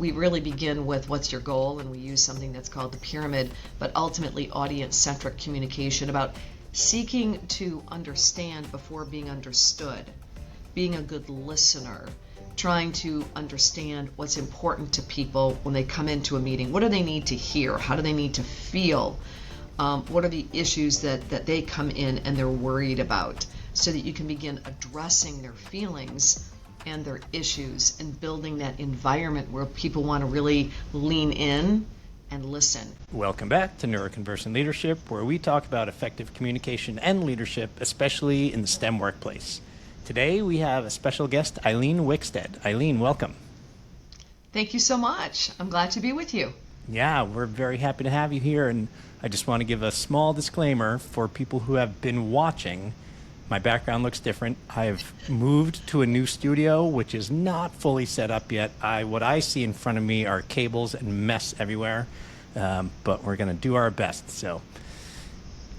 we really begin with what's your goal, and we use something that's called the pyramid, but ultimately audience-centric communication, about seeking to understand before being understood, being a good listener, trying to understand what's important to people when they come into a meeting. What do they need to hear? How do they need to feel? What are the issues that they come in and they're worried about, so that you can begin addressing their feelings and their issues and building that environment where people want to really lean in and listen. Welcome back to NeuroConversant Leadership, where we talk about effective communication and leadership, especially in the STEM workplace. Today we have a special guest, Eileen Wixted. Eileen, welcome. Thank you so much. I'm glad to be with you. Yeah, we're very happy to have you here, and I just want to give a small disclaimer for people who have been watching. My background looks different. I've moved to a new studio, which is not fully set up yet. What I see in front of me are cables and mess everywhere, but we're going to do our best, so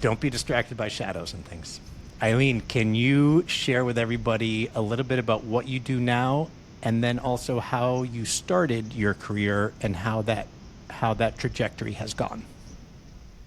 don't be distracted by shadows and things. Eileen, can you share with everybody a little bit about what you do now, and then also how you started your career and how that trajectory has gone?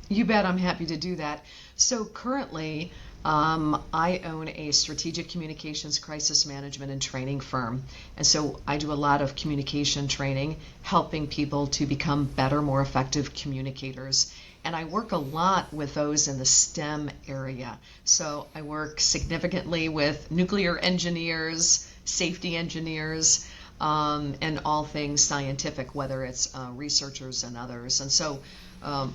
You bet, I'm happy to do that. So currently, I own a strategic communications crisis management and training firm. And so I do a lot of communication training, helping people to become better, more effective communicators. And I work a lot with those in the STEM area. So I work significantly with nuclear engineers, safety engineers, and all things scientific, whether it's researchers and others. And so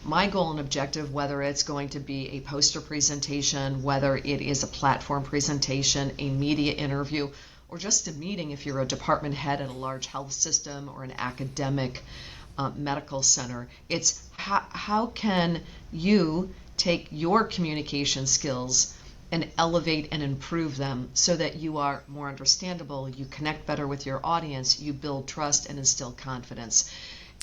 my goal and objective, whether it's going to be a poster presentation, whether it is a platform presentation, a media interview, or just a meeting if you're a department head at a large health system or an academic medical center, it's how can you take your communication skills and elevate and improve them so that you are more understandable, you connect better with your audience, you build trust and instill confidence.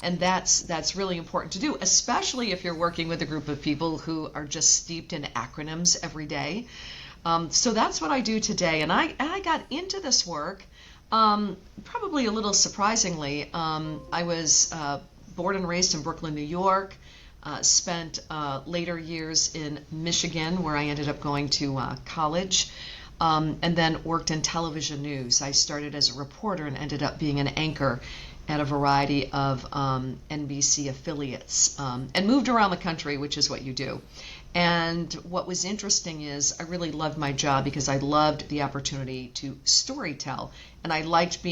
And that's really important to do, especially if you're working with a group of people who are just steeped in acronyms every day. So that's what I do today. And I got into this work probably a little surprisingly. I was born and raised in Brooklyn, New York. Spent later years in Michigan, where I ended up going to college, and then worked in television news. I started as a reporter and ended up being an anchor at a variety of NBC affiliates, and moved around the country, which is what you do. And what was interesting is I really loved my job because I loved the opportunity to storytell, and I liked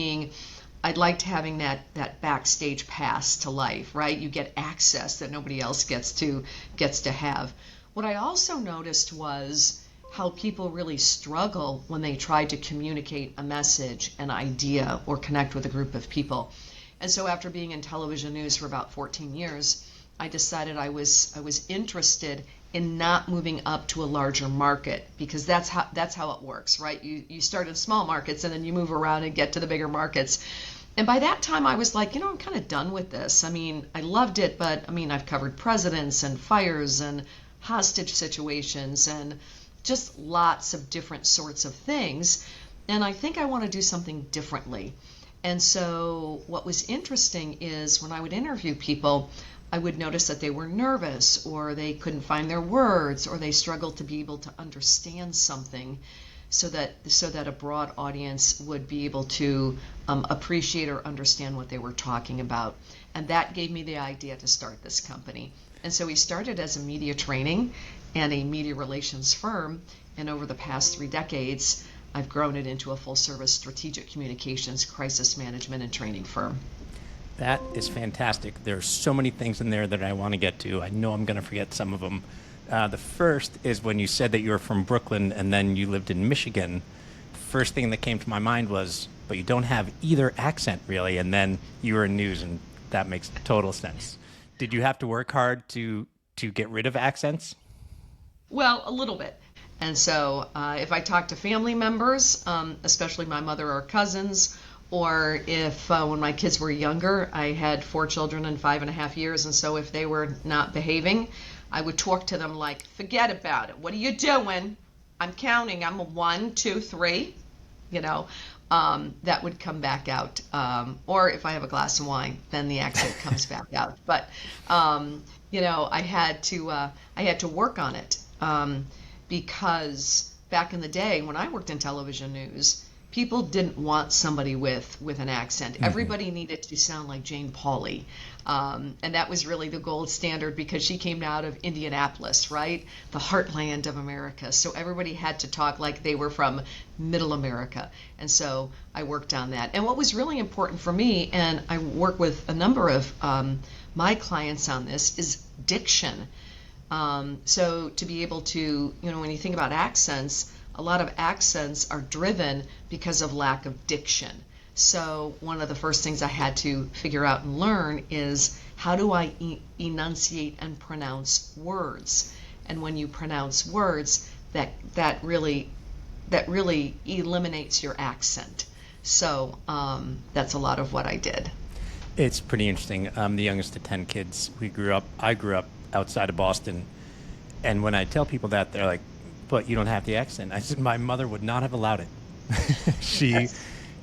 having that backstage pass to life, right? You get access that nobody else gets to have. What I also noticed was how people really struggle when they try to communicate a message, an idea, or connect with a group of people. And so after being in television news for about 14 years, I decided I was interested in not moving up to a larger market, because that's how it works, right? You start in small markets and then you move around and get to the bigger markets. And by that time I was like, I'm kind of done with this. I mean, I loved it, but I mean, I've covered presidents and fires and hostage situations and just lots of different sorts of things. And I think I want to do something differently. And so what was interesting is when I would interview people, I would notice that they were nervous, or they couldn't find their words, or they struggled to be able to understand something, so that a broad audience would be able to appreciate or understand what they were talking about. And that gave me the idea to start this company. And so we started as a media training and a media relations firm, and over the past 3 decades, I've grown it into a full-service strategic communications, crisis management, and training firm. That is fantastic. There's so many things in there that I want to get to. I know I'm going to forget some of them. The first is when you said that you were from Brooklyn and then you lived in Michigan. First thing that came to my mind was, but you don't have either accent really, and then you were in news, and that makes total sense. Did you have to work hard to get rid of accents? Well, a little bit. And so if I talk to family members, especially my mother or cousins, or if when my kids were younger, I had 4 children in 5.5 years, and so if they were not behaving, I would talk to them like, forget about it. What are you doing? I'm counting. I'm a 1, 2, 3, that would come back out. Or if I have a glass of wine, then the accent comes back out. But I had to work on it because back in the day when I worked in television news, people didn't want somebody with an accent. Everybody needed to sound like Jane Pauley. And that was really the gold standard because she came out of Indianapolis, right? The heartland of America. So everybody had to talk like they were from middle America. And so I worked on that. And what was really important for me, and I work with a number of my clients on this, is diction. So to be able to, when you think about accents, a lot of accents are driven because of lack of diction. So one of the first things I had to figure out and learn is how do I enunciate and pronounce words? And when you pronounce words, that really eliminates your accent. So that's a lot of what I did. It's pretty interesting. I'm the youngest of 10 kids. I grew up outside of Boston. And when I tell people that, they're like, but you don't have the accent. I said, my mother would not have allowed it.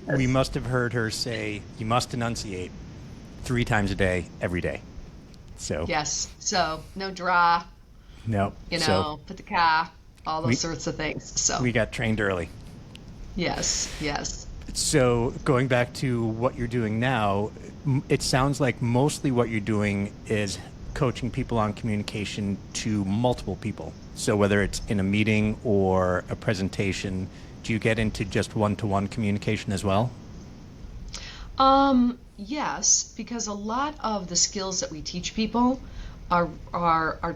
We must have heard her say, you must enunciate 3 times a day, every day. So yes. So no draw. No. Put the car, all those sorts of things. So we got trained early. Yes. So going back to what you're doing now, it sounds like mostly what you're doing is coaching people on communication to multiple people. So whether it's in a meeting or a presentation, do you get into just one-to-one communication as well? Yes, because a lot of the skills that we teach people are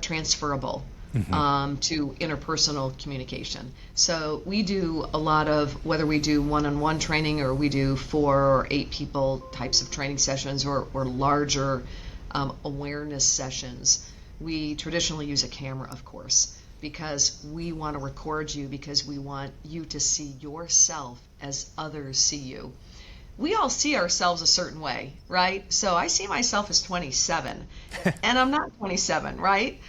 transferable to interpersonal communication. So we do a lot of, whether we do one-on-one training or we do 4 or 8 people types of training sessions or larger awareness sessions, we traditionally use a camera, of course, because we want to record you, because we want you to see yourself as others see you. We all see ourselves a certain way, right? So I see myself as 27, and I'm not 27, right?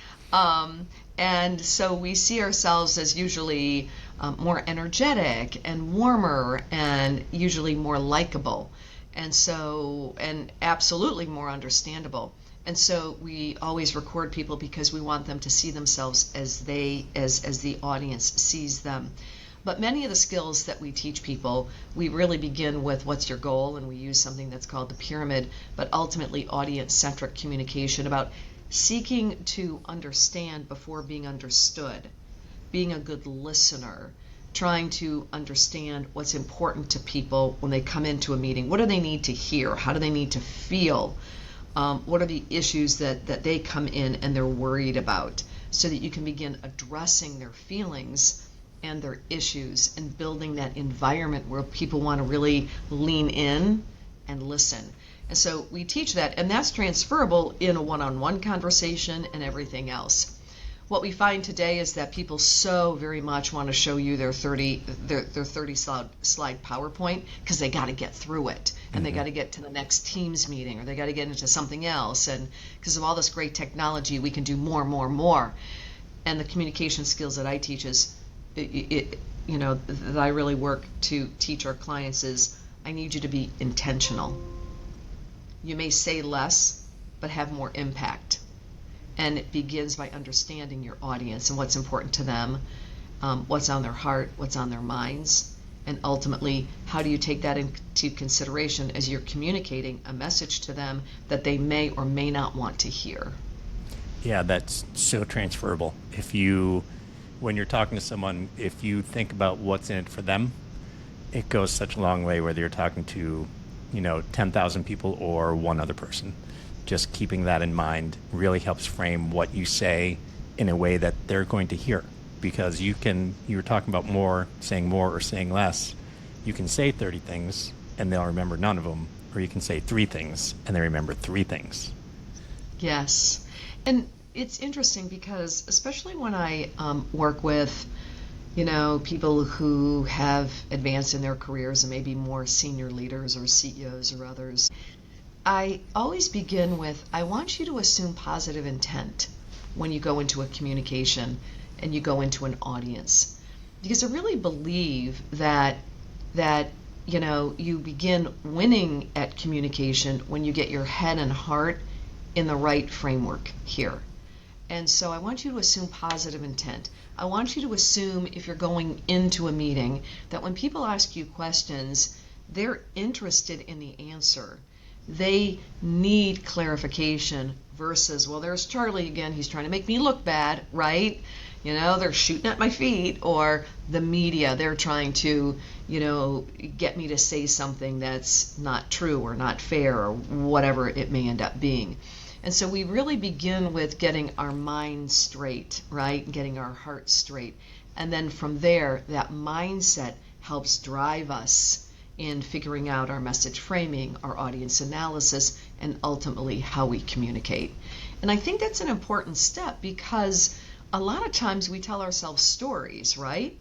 And so we see ourselves as usually more energetic and warmer and usually more likable, and absolutely more understandable. And so we always record people because we want them to see themselves as the audience sees them. But many of the skills that we teach people, we really begin with what's your goal, and we use something that's called the pyramid, but ultimately audience-centric communication, about seeking to understand before being understood, being a good listener, trying to understand what's important to people when they come into a meeting. What do they need to hear? How do they need to feel? What are the issues that they come in and they're worried about, so that you can begin addressing their feelings and their issues and building that environment where people want to really lean in and listen. And so we teach that, and that's transferable in a one-on-one conversation and everything else. What we find today is that people so very much want to show you their 30 slide PowerPoint because they got to get through it, and they got to get to the next Teams meeting, or they got to get into something else, and because of all this great technology we can do more. And the communication skills that I teach that I really work to teach our clients is, I need you to be intentional. You may say less but have more impact. And it begins by understanding your audience and what's important to them, what's on their heart, what's on their minds, and ultimately, how do you take that into consideration as you're communicating a message to them that they may or may not want to hear. Yeah, that's so transferable. When you're talking to someone, if you think about what's in it for them, it goes such a long way, whether you're talking to, 10,000 people or one other person. Just keeping that in mind really helps frame what you say in a way that they're going to hear. Because you were talking about saying more or saying less. You can say 30 things and they'll remember none of them, or you can say 3 things and they remember 3 things. Yes. And it's interesting because, especially when I work with, people who have advanced in their careers and maybe more senior leaders or CEOs or others, I always begin with, I want you to assume positive intent when you go into a communication and you go into an audience. Because I really believe that you begin winning at communication when you get your head and heart in the right framework here. And so I want you to assume positive intent. I want you to assume, if you're going into a meeting, that when people ask you questions, they're interested in the answer. They need clarification versus, well, there's Charlie again, he's trying to make me look bad, right? They're shooting at my feet, or the media, they're trying to, get me to say something that's not true or not fair or whatever it may end up being. And so we really begin with getting our mind straight, right? Getting our heart straight. And then from there, that mindset helps drive us in figuring out our message framing, our audience analysis, and ultimately how we communicate. And I think that's an important step, because a lot of times we tell ourselves stories, right?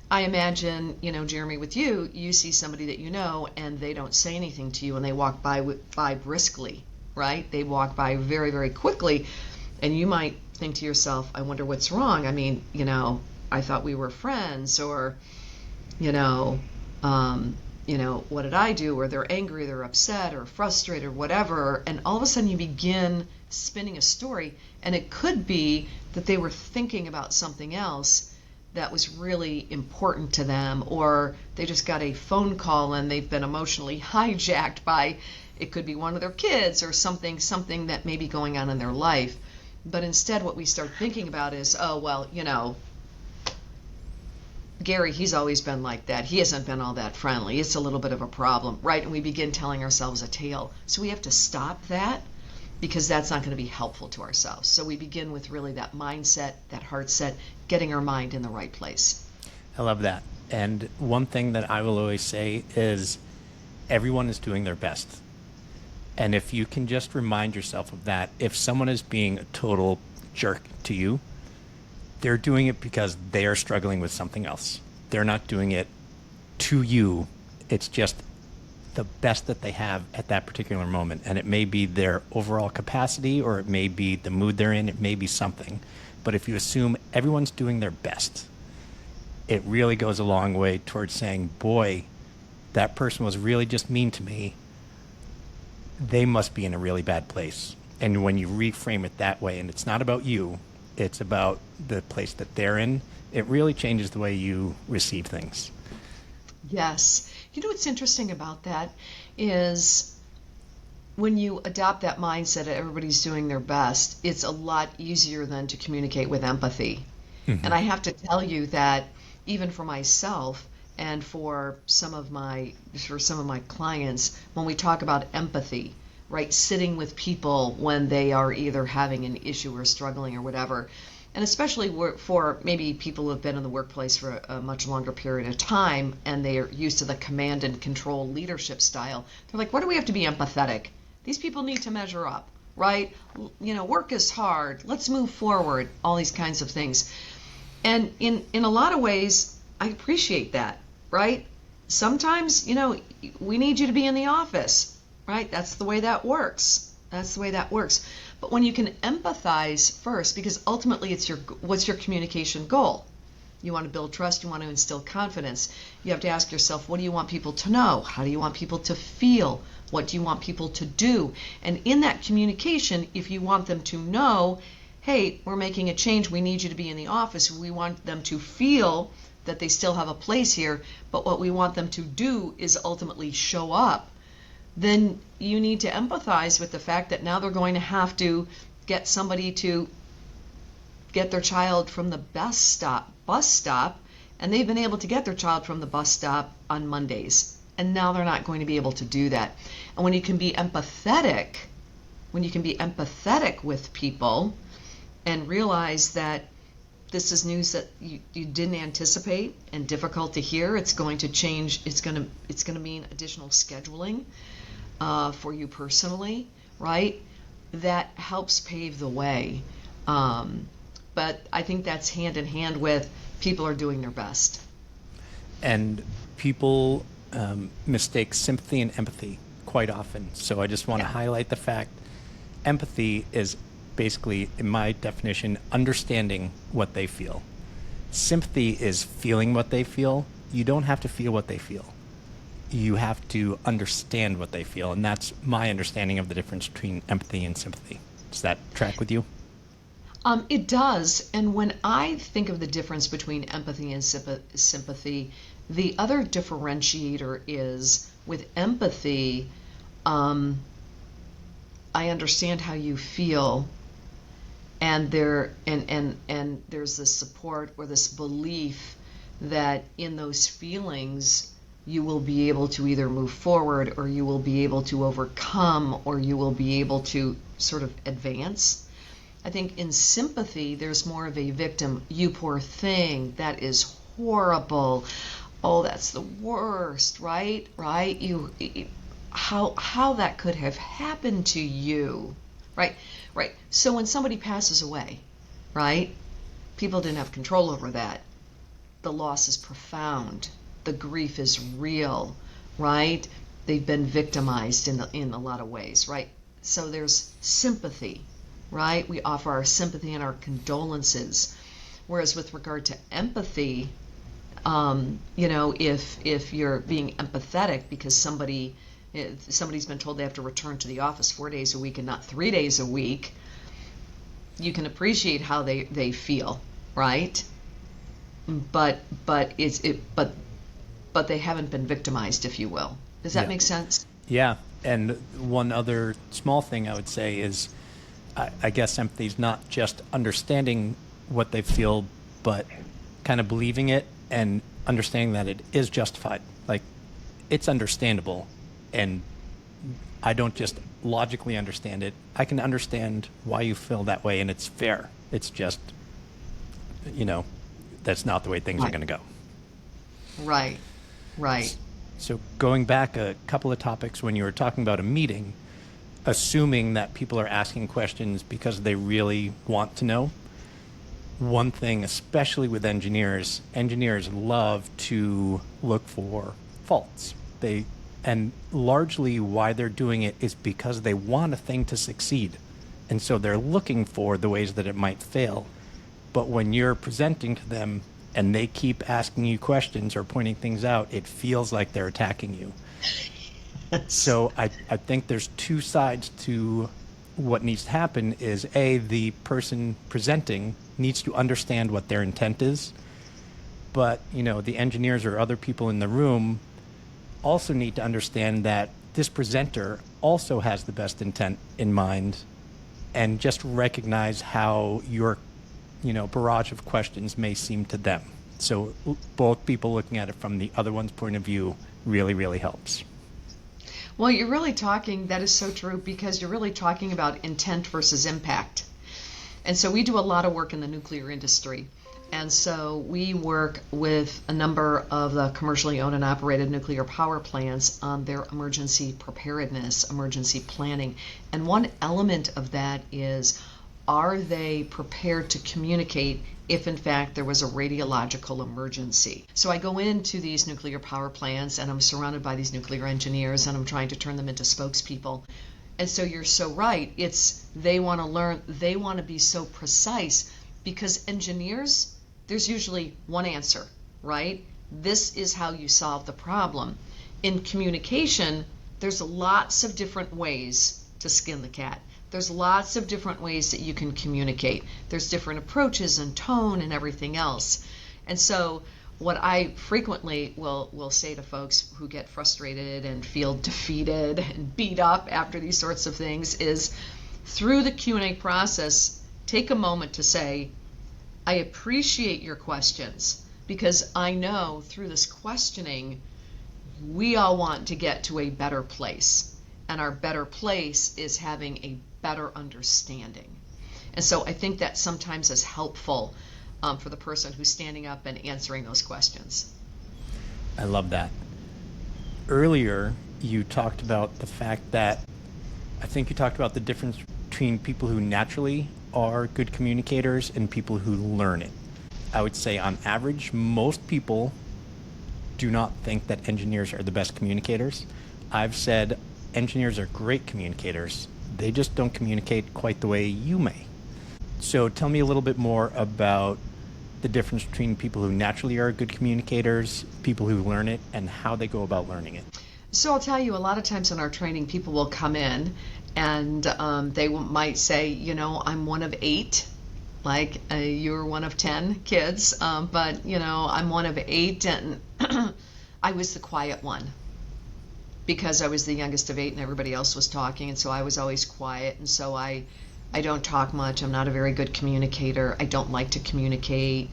I imagine, Jeremy, with you, you see somebody that you know and they don't say anything to you and they walk by briskly, right? They walk by very, very quickly, and you might think to yourself, I wonder what's wrong. I mean, I thought we were friends, or, what did I do? Or they're angry, they're upset, or frustrated, or whatever. And all of a sudden you begin spinning a story, and it could be that they were thinking about something else that was really important to them, or they just got a phone call and they've been emotionally hijacked by, it could be one of their kids or something that may be going on in their life. But instead what we start thinking about is, oh, well, Gary, he's always been like that. He hasn't been all that friendly. It's a little bit of a problem, right? And we begin telling ourselves a tale. So we have to stop that, because that's not going to be helpful to ourselves. So we begin with really that mindset, that heart set, getting our mind in the right place. I love that. And one thing that I will always say is everyone is doing their best. And if you can just remind yourself of that, if someone is being a total jerk to you, they're doing it because they are struggling with something else. They're not doing it to you. It's just the best that they have at that particular moment. And it may be their overall capacity, or it may be the mood they're in, it may be something. But if you assume everyone's doing their best, it really goes a long way towards saying, boy, that person was really just mean to me. They must be in a really bad place. And when you reframe it that way, and it's not about you, it's about the place that they're in, it really changes the way you receive things. Yes. What's interesting about that is when you adopt that mindset that everybody's doing their best, it's a lot easier then to communicate with empathy. Mm-hmm. And I have to tell you that even for myself and for some of my clients, when we talk about empathy, right, sitting with people when they are either having an issue or struggling or whatever, and especially for maybe people who have been in the workplace for a much longer period of time and they are used to the command and control leadership style, they're like, why do we have to be empathetic? These people need to measure up, right? Work is hard. Let's move forward. All these kinds of things. And in a lot of ways, I appreciate that, right? Sometimes, we need you to be in the office, right? That's the way that works. But when you can empathize first, because ultimately what's your communication goal? You want to build trust, you want to instill confidence. You have to ask yourself, what do you want people to know? How do you want people to feel? What do you want people to do? And in that communication, if you want them to know, hey, we're making a change, we need you to be in the office, we want them to feel that they still have a place here, but what we want them to do is ultimately show up, then you need to empathize with the fact that now they're going to have to get somebody to get their child from the bus stop, and they've been able to get their child from the bus stop on Mondays, and now they're not going to be able to do that. And when you can be empathetic with people and realize that this is news that you didn't anticipate and difficult to hear, it's going to change, it's going to mean additional scheduling for you personally, right? That helps pave the way. But I think that's hand in hand with people are doing their best. And people mistake sympathy and empathy quite often. So I just want to highlight the fact empathy is basically, in my definition, understanding what they feel. Sympathy is feeling what they feel. You don't have to feel what they feel. you have to understand what they feel. And that's my understanding of the difference between empathy and sympathy. Does that track with you? It does. And when I think of the difference between empathy and sympathy, the other differentiator is with empathy, I understand how you feel, and there's this support or this belief that in those feelings you will be able to either move forward, or you will be able to overcome, or you will be able to sort of advance. I think in sympathy, there's more of a victim. You poor thing, that is horrible. Oh, that's the worst, right? Right? How that could have happened to you, right? Right. So when somebody passes away, right? People didn't have control over that. The loss is profound. The grief is real, right? They've been victimized in a lot of ways, right? So there's sympathy, right? We offer our sympathy and our condolences. Whereas with regard to empathy, if you're being empathetic because somebody's been told they have to return to the office 4 days a week and not 3 days a week, you can appreciate how they feel, right? But they haven't been victimized, if you will. Does that make sense? Yeah. And one other small thing I would say is, I guess empathy is not just understanding what they feel, but kind of believing it and understanding that it is justified. Like, it's understandable, and I don't just logically understand it. I can understand why you feel that way, and it's fair. It's just, that's not the way things are going to go. Right. Right. So going back a couple of topics, when you were talking about a meeting, assuming that people are asking questions because they really want to know. One thing, especially with engineers love to look for faults. And largely why they're doing it is because they want a thing to succeed. And so they're looking for the ways that it might fail. But when you're presenting to them and they keep asking you questions or pointing things out, it feels like they're attacking you. So I think there's two sides to what needs to happen is, A, the person presenting needs to understand what their intent is. But, the engineers or other people in the room also need to understand that this presenter also has the best intent in mind, and just recognize how your, barrage of questions may seem to them. So both people looking at it from the other one's point of view really, really helps. Well, that is so true, because you're really talking about intent versus impact. And so we do a lot of work in the nuclear industry. And so we work with a number of the commercially owned and operated nuclear power plants on their emergency preparedness, emergency planning. And one element of that is, are they prepared to communicate if in fact there was a radiological emergency? So I go into these nuclear power plants and I'm surrounded by these nuclear engineers and I'm trying to turn them into spokespeople. And so you're so right. They want to learn, they want to be so precise, because engineers, there's usually one answer, right? This is how you solve the problem. In communication, there's lots of different ways to skin the cat. There's lots of different ways that you can communicate. There's different approaches and tone and everything else. And so what I frequently will say to folks who get frustrated and feel defeated and beat up after these sorts of things is, through the Q&A process, take a moment to say, I appreciate your questions, because I know through this questioning, we all want to get to a better place. And our better place is having a better understanding. And so I think that sometimes is helpful for the person who's standing up and answering those questions. I love that. Earlier, you talked about the fact that, I think you talked about the difference between people who naturally are good communicators and people who learn it. I would say on average, most people do not think that engineers are the best communicators. I've said engineers are great communicators. They just don't communicate quite the way you may. So tell me a little bit more about the difference between people who naturally are good communicators, people who learn it, and how they go about learning it. So I'll tell you, a lot of times in our training, people will come in and they might say, I'm one of 8, like you're one of 10 kids, but I'm one of 8, and I was the quiet one because I was the youngest of 8 and everybody else was talking, and so I was always quiet, and so I don't talk much. I'm not a very good communicator. I don't like to communicate,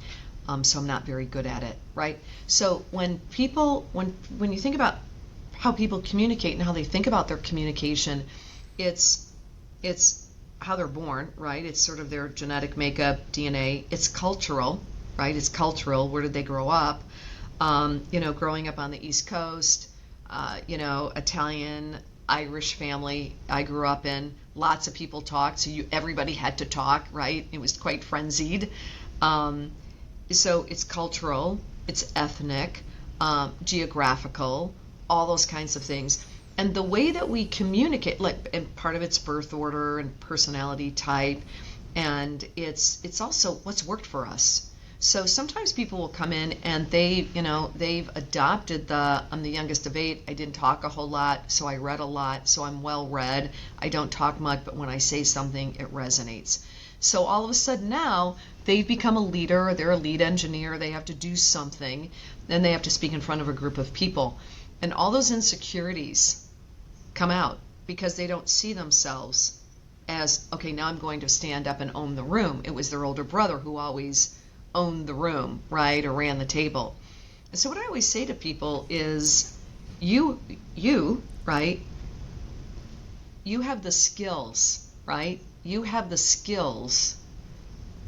so I'm not very good at it, right? So when you think about how people communicate and how they think about their communication, it's how they're born, right? It's sort of their genetic makeup, DNA. It's cultural, right? It's cultural. Where did they grow up? Growing up on the East Coast, Italian, Irish family I grew up in. Lots of people talked, so everybody had to talk, right? It was quite frenzied. So it's cultural, it's ethnic, geographical, all those kinds of things. And the way that we communicate, and part of it's birth order and personality type, and it's also what's worked for us. So sometimes people will come in and they've adopted I'm the youngest of 8. I didn't talk a whole lot, so I read a lot, so I'm well read. I don't talk much, but when I say something, it resonates. So all of a sudden now they've become a leader, they're a lead engineer, they have to do something, then they have to speak in front of a group of people. And all those insecurities come out because they don't see themselves as, okay, now I'm going to stand up and own the room. It was their older brother who always owned the room, right, or ran the table. And so what I always say to people is, you, right, you have the skills, right? You have the skills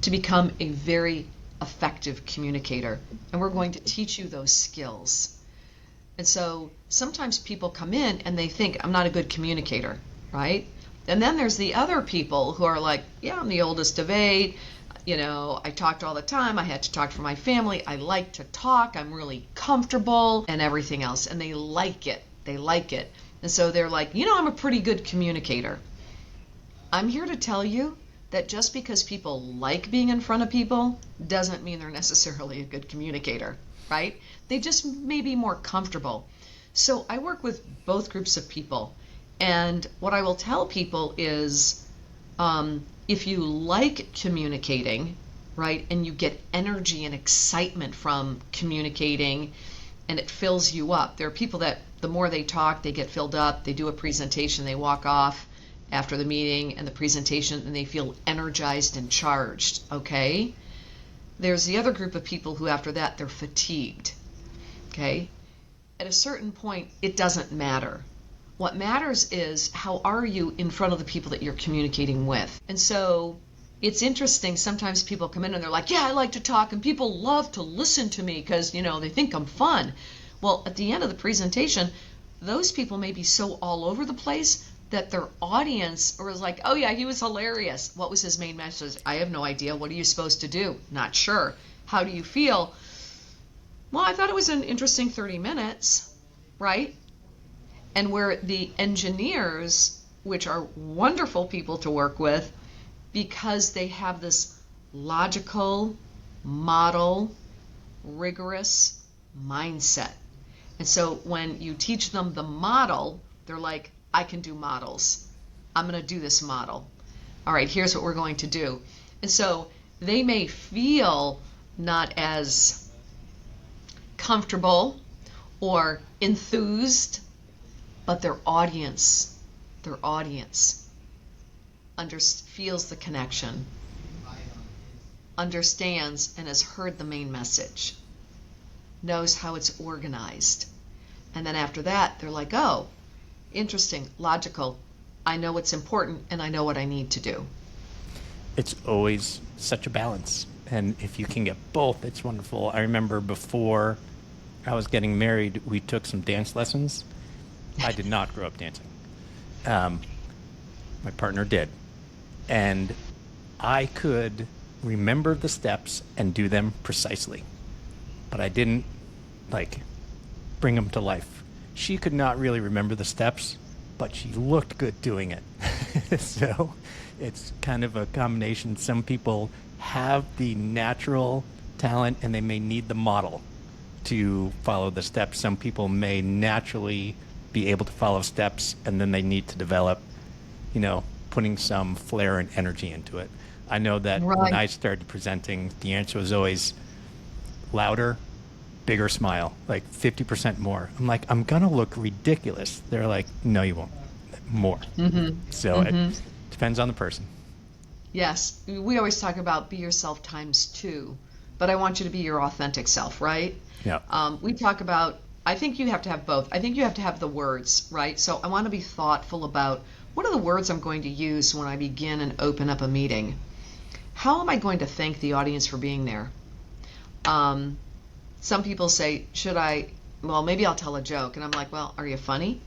to become a very effective communicator, and we're going to teach you those skills. And so sometimes people come in and they think, I'm not a good communicator, right? And then there's the other people who are like, yeah, I'm the oldest of 8, I talked all the time, I had to talk for my family, I like to talk, I'm really comfortable, and everything else, and they like it. And so they're like, I'm a pretty good communicator. I'm here to tell you that just because people like being in front of people doesn't mean they're necessarily a good communicator, right? They just may be more comfortable. So I work with both groups of people, and what I will tell people is, if you like communicating, right, and you get energy and excitement from communicating, and it fills you up. There are people that the more they talk, they get filled up, they do a presentation, they walk off after the meeting and the presentation, and they feel energized and charged, okay? There's the other group of people who after that, they're fatigued, okay? At a certain point, it doesn't matter. What matters is, how are you in front of the people that you're communicating with? And so it's interesting, sometimes people come in and they're like, yeah, I like to talk, and people love to listen to me because, they think I'm fun. Well, at the end of the presentation, those people may be so all over the place that their audience was like, oh yeah, he was hilarious. What was his main message? I have no idea. What are you supposed to do? Not sure. How do you feel? Well, I thought it was an interesting 30 minutes, right? And where the engineers, which are wonderful people to work with, because they have this logical, model, rigorous mindset. And so when you teach them the model, they're like, I can do models. I'm going to do this model. All right, here's what we're going to do. And so they may feel not as comfortable or enthused, but their audience feels the connection, understands and has heard the main message, knows how it's organized. And then after that, they're like, oh, interesting, logical. I know what's important and I know what I need to do. It's always such a balance. And if you can get both, it's wonderful. I remember before I was getting married, we took some dance lessons. I did not grow up dancing. My partner did. And I could remember the steps and do them precisely. But I didn't, bring them to life. She could not really remember the steps, but she looked good doing it. So it's kind of a combination. Some people have the natural talent and they may need the model to follow the steps. Some people may naturally be able to follow steps, and then they need to develop, putting some flair and energy into it. I know that when Right. I started presenting, the answer was always louder, bigger smile, like 50% more. I'm like, I'm going to look ridiculous. They're like, no, you won't. More. So it depends on the person. Yes, we always talk about be yourself times two, but I want you to be your authentic self, right? Yeah. We talk about, I think you have to have both. I think you have to have the words, right? So I want to be thoughtful about what are the words I'm going to use when I begin and open up a meeting. How am I going to thank the audience for being there? Some people say, maybe I'll tell a joke. And I'm like, well, are you funny?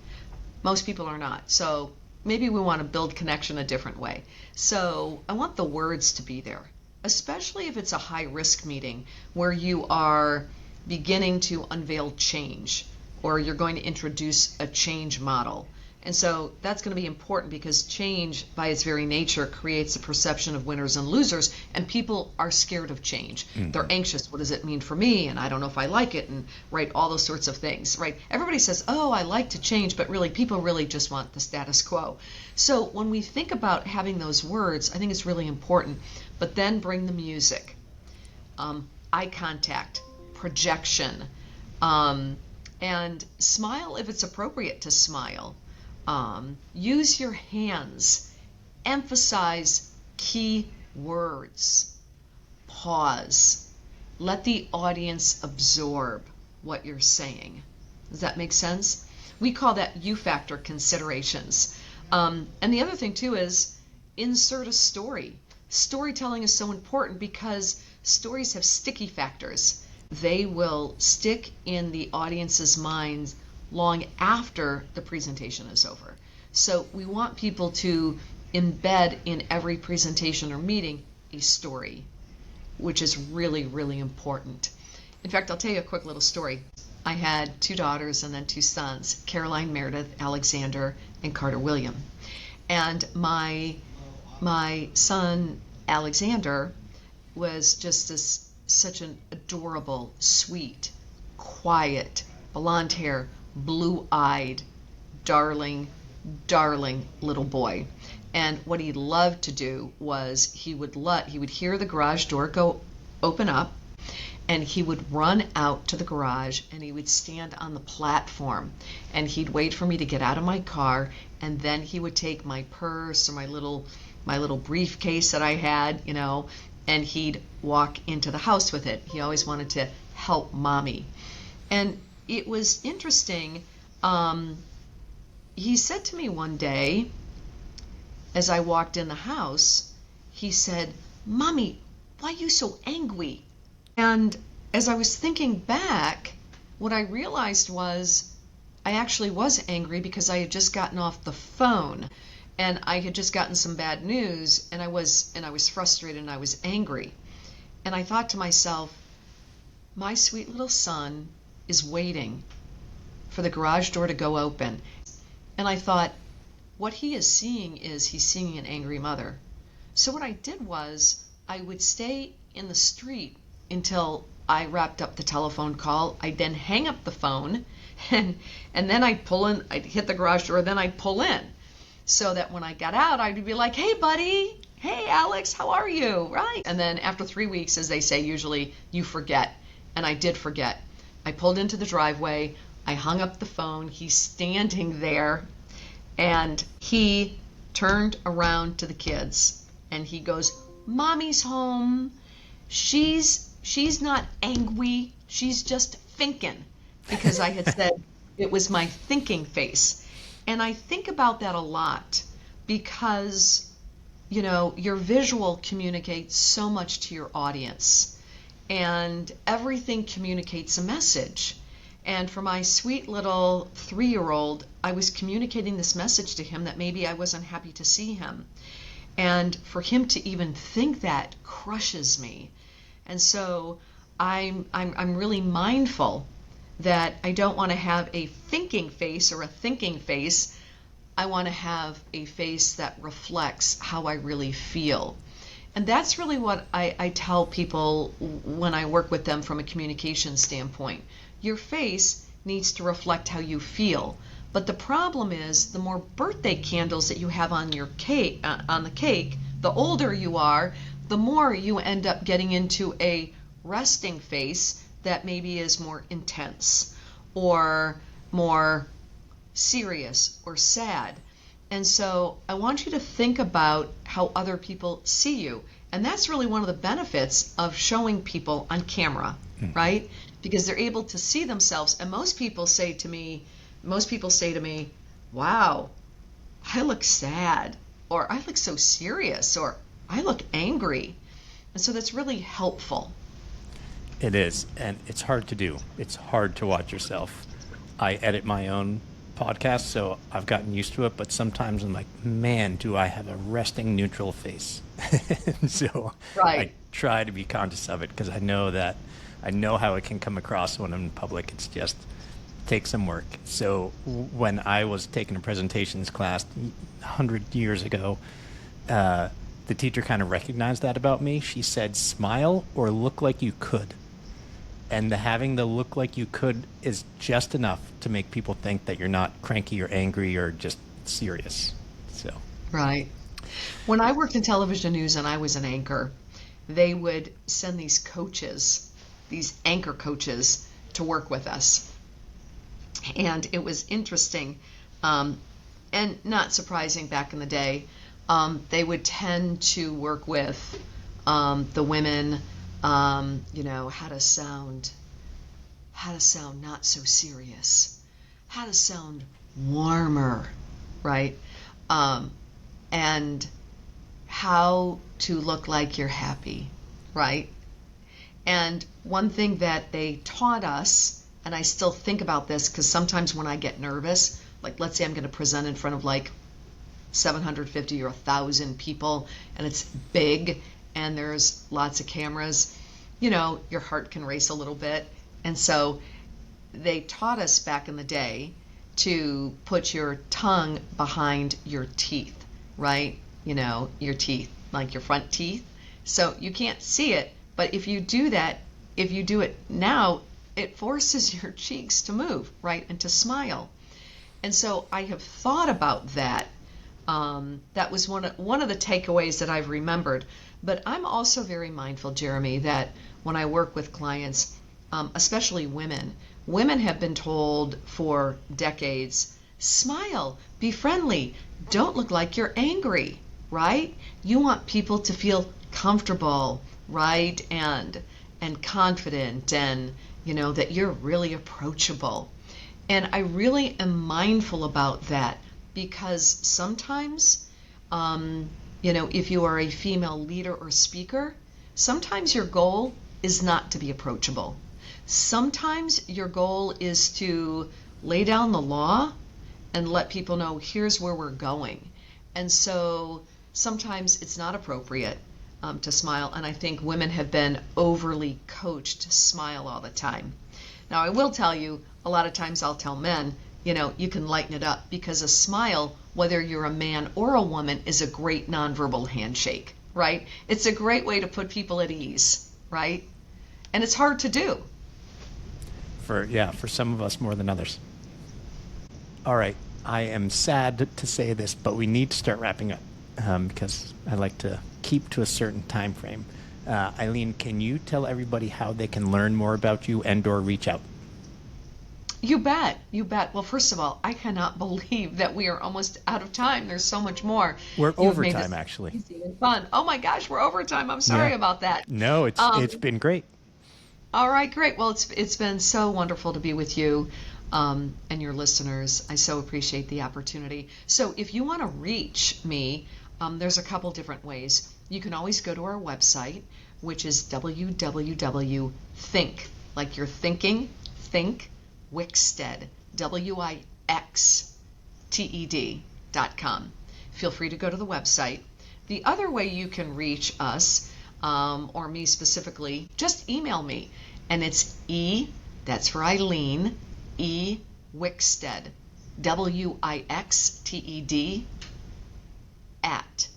Most people are not. So maybe we want to build connection a different way. So I want the words to be there, especially if it's a high risk meeting where you are beginning to unveil change or you're going to introduce a change model. And so that's going to be important because change by its very nature creates a perception of winners and losers, and people are scared of change. They're anxious. What does it mean for me? And I don't know if I like it, and right, all those sorts of things, right? Everybody says, oh, I like to change, but really people really just want the status quo. So when we think about having those words, I think it's really important, but then bring the music, eye contact, projection, and smile if it's appropriate to smile. Use your hands, emphasize key words, pause, let the audience absorb what you're saying. Does that make sense? We call that U-factor considerations. And the other thing too is insert a story. Storytelling is so important because stories have sticky factors. They will stick in the audience's minds long after the presentation is over. So we want people to embed in every presentation or meeting a story, which is really, really important. In fact, I'll tell you a quick little story. I had 2 daughters and then 2 sons, Caroline Meredith Alexander and Carter William. And my son Alexander was just such an adorable, sweet, quiet, blonde hair, blue-eyed, darling little boy. And what he loved to do was he would hear the garage door go open up, and he would run out to the garage and he would stand on the platform and he'd wait for me to get out of my car, and then he would take my purse or my little briefcase that I had, and he'd walk into the house with it. He always wanted to help mommy. And it was interesting. He said to me one day, as I walked in the house, he said, "Mommy, why are you so angry?" And as I was thinking back, what I realized was I actually was angry because I had just gotten off the phone and I had just gotten some bad news, and I was frustrated and I was angry. And I thought to myself, my sweet little son is waiting for the garage door to go open. And I thought, what he is seeing is he's seeing an angry mother. So what I did was I would stay in the street until I wrapped up the telephone call. I'd then hang up the phone and then I'd pull in, I'd hit the garage door, then I'd pull in. So that when I got out, I'd be like, "Hey buddy, hey Alex, how are you?" Right? And then after 3 weeks, as they say, usually you forget. And I did forget. I pulled into the driveway, I hung up the phone, he's standing there, and he turned around to the kids and he goes, "Mommy's home. She's not angry, she's just thinking," because I had said it was my thinking face. And I think about that a lot because, your visual communicates so much to your audience, and everything communicates a message. And for my sweet little 3-year-old, I was communicating this message to him that maybe I wasn't happy to see him. And for him to even think that crushes me. And so I'm really mindful that I don't want to have a thinking face or a thinking face. I want to have a face that reflects how I really feel. And that's really what I tell people when I work with them from a communication standpoint. Your face needs to reflect how you feel, But the problem is, the more birthday candles that you have on your cake, on the cake, the older you are, the more you end up getting into a resting face that maybe is more intense or more serious or sad. And so I want you to think about how other people see you. And that's really one of the benefits of showing people on camera, right? Because they're able to see themselves. And most people say to me, wow, I look sad, or I look so serious, or I look angry. And so that's really helpful. It is, and it's hard to do. It's hard to watch yourself. I edit my own podcast, so I've gotten used to it, but sometimes I'm like, man, do I have a resting neutral face. So Right. I try to be conscious of it because I know how it can come across when I'm in public. It's just takes some work. So when I was taking a presentations class 100 years ago, the teacher kind of recognized that about me. She said, smile or look like you could. And having the look like you could is just enough to make people think that you're not cranky or angry or just serious. So Right. When I worked in television news and I was an anchor, they would send these coaches, these anchor coaches, to work with us. And it was interesting and not surprising back in the day. They would tend to work with the women, how to sound not so serious, how to sound warmer, right? And how to look like you're happy, right? And one thing that they taught us, and I still think about this because sometimes when I get nervous, like let's say I'm going to present in front of like 750 or 1,000 people and it's big and there's lots of cameras, your heart can race a little bit. And so they taught us back in the day to put your tongue behind your teeth, right? Your teeth, like your front teeth. So you can't see it, but if you do it now, it forces your cheeks to move, right? And to smile. And so I have thought about that. That was one of the takeaways that I've remembered. But I'm also very mindful, Jeremy, that when I work with clients, especially women have been told for decades, smile, be friendly, don't look like you're angry, right? You want people to feel comfortable, right? And confident, and that you're really approachable. And I really am mindful about that because sometimes, if you are a female leader or speaker, sometimes your goal is not to be approachable. Sometimes your goal is to lay down the law and let people know here's where we're going. And so sometimes it's not appropriate to smile, and I think women have been overly coached to smile all the time. Now, I will tell you, a lot of times I'll tell men, you can lighten it up because a smile, whether you're a man or a woman, is a great nonverbal handshake, right? It's a great way to put people at ease, right? And it's hard to do. For some of us more than others. All right, I am sad to say this, but we need to start wrapping up because I like to keep to a certain time frame. Eileen, can you tell everybody how they can learn more about you and/or reach out? You bet. Well, first of all, I cannot believe that we are almost out of time. There's so much more. We're overtime, actually. Easy and fun. Oh my gosh, we're overtime. I'm sorry about that. No, it's been great. All right, great. Well, it's been so wonderful to be with you and your listeners. I so appreciate the opportunity. So if you want to reach me, there's a couple different ways. You can always go to our website, which is www.think, like you're thinking, think, Wixted, WIXTED.com. Feel free to go to the website. The other way you can reach us, or me specifically, just email me. And it's that's for Eileen, Wixted, WIXTED, at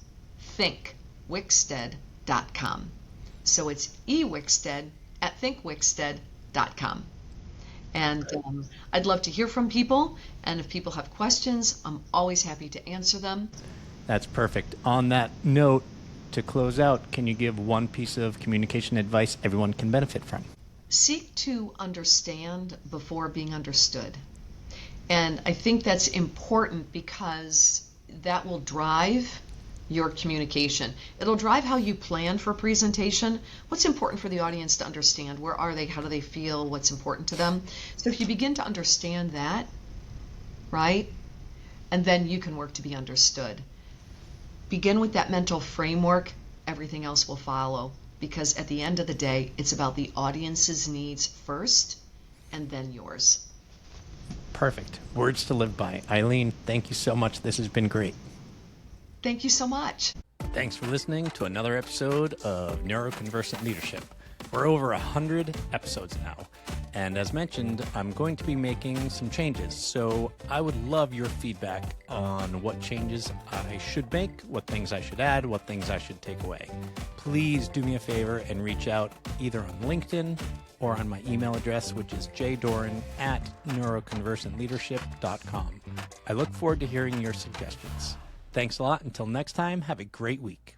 thinkwixted.com. So it's Wixted at thinkwixted.com. And I'd love to hear from people. And if people have questions, I'm always happy to answer them. That's perfect. On that note, to close out, can you give one piece of communication advice everyone can benefit from? Seek to understand before being understood. And I think that's important because that will drive your communication. It'll drive how you plan for a presentation. What's important for the audience to understand? Where are they? How do they feel? What's important to them? So if you begin to understand that, right, and then you can work to be understood. Begin with that mental framework. Everything else will follow, because at the end of the day, it's about the audience's needs first and then yours. Perfect. Words to live by. Eileen, thank you so much. This has been great. Thank you so much. Thanks for listening to another episode of NeuroConversant Leadership. We're over 100 episodes now. And as mentioned, I'm going to be making some changes. So I would love your feedback on what changes I should make, what things I should add, what things I should take away. Please do me a favor and reach out either on LinkedIn or on my email address, which is jdoran@neuroconversantleadership.com. I look forward to hearing your suggestions. Thanks a lot. Until next time, have a great week.